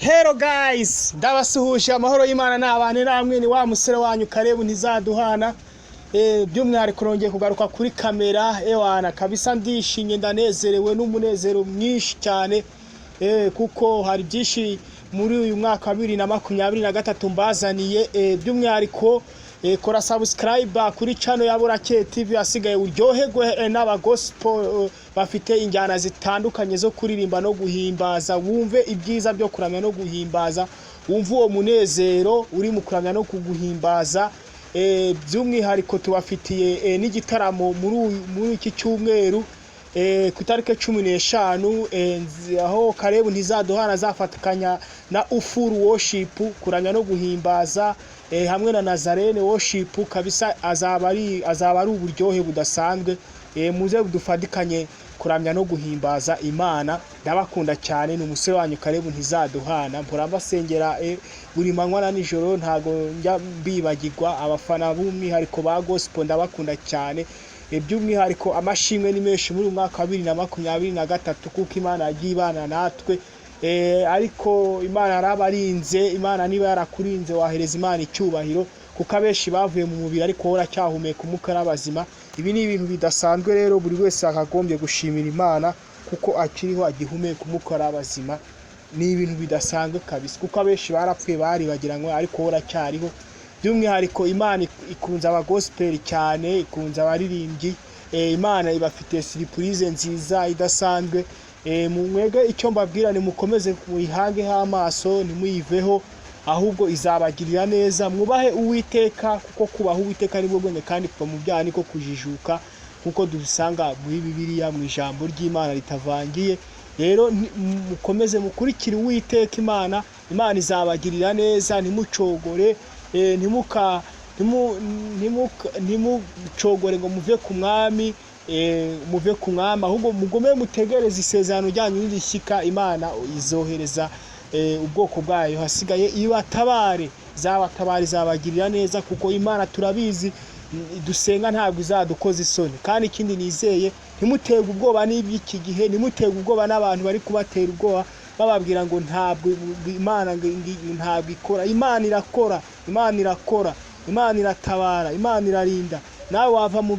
Hello guys, ndabasuhuje amahoro y'Imana n'abane namwe ni wa musore wanyu Karebu ntizaduhana. By'umwihariko rongeye kugaruka kuri kamera ewana kabisa ndishimye ndanezerewe n'umunezero mwinshi cyane kuko hari byinshi muri uyu mwaka wa 2023 mbazaniye. By'umwihariko kora subscribe kuri channel ya Burake TV asigaye uryoherwe n'aba gospel bafite injyana zitandukanye zo kuririmba no guhimbaza. Wumve ibyiza byo kuramya no guhimbaza, wumve uwo munezero uri mu kuramya no kuguhimbaza. By'umwihariko tubafitiye n'igitaramo muri iki cyumweru ku itariki 15 aho Karebu ntizaduhana zafatikanya na Ufuru worship kuramya no guhimbaza hamwe na Nazarene worship kabisa. azaba ari uburyohe budasanzwe. Muze dufadikanye kuramya no guhimbaza Imana. Ndabakunda cyane ni umusore wanyu Karebu ntizaduhana. Mpora mbasengera buri manywa na nijoro, ntago njya mbibagirwa. Abafana b'umwihariko ba gospel ndabakunda cyane. By'umwihariko amashimwe ni menshi muri umwaka wa 2023 kuko Imana yagiye ibana natwe. Ariko Imana yarabarinze. Imana niba yarakurinze wahereza Imana icyubahiro kuko abeshi bavuye mu mubiri ariko hora cyahumeka umwuka n'abazima. Ibi ni ibintu bidasanzwe rero buri wese akagombye gushimira Imana kuko akiriho agihumeka umwuka n'abazima. Ni ibintu bidasanzwe kabisa kuko abeshi barapfuye bari bagiranywe ariko hora cyariho. By'umwihariko Imana ikunze aba gospel cyane, ikunze abaririmbyi. Imana ibafite surprise nziza idasanzwe. Mwege icyo mbabwira ni mukomeze kuyihangeho amaso ntimuyiveho, ahubwo izabagirira neza. Mwubahe Uwiteka kuko kubaha Uwiteka nibwo bwenge kandi kuva mu byaha niko kujijuka kuko dusanga muri Bibiliya mu ijambo ry'Imana ritavangiye. Rero mukomeze mukurikira Uwiteka. Imana izabagirira neza. Ntimucogore, ntimucogore ngo muve ku mwami, ahubwo mugume mutegereze isezerano ryanyu rishyika. Imana izohereza ubwoko bwayo hasigaye ibatabare, zabagirira neza kuko Imana turabizi dusenga ntabwo izadukoza isoni. Kandi ikindi nizeye, ntimutege ubwoba n'iby'iki gihe, ntimutege ubwoba n'abantu bari kubatera ubwoba bababwira ngo ntabwo Imana ntabwo ikora. Imana irakora, Imana iratabara, Imana irarinda. Nawe wava mu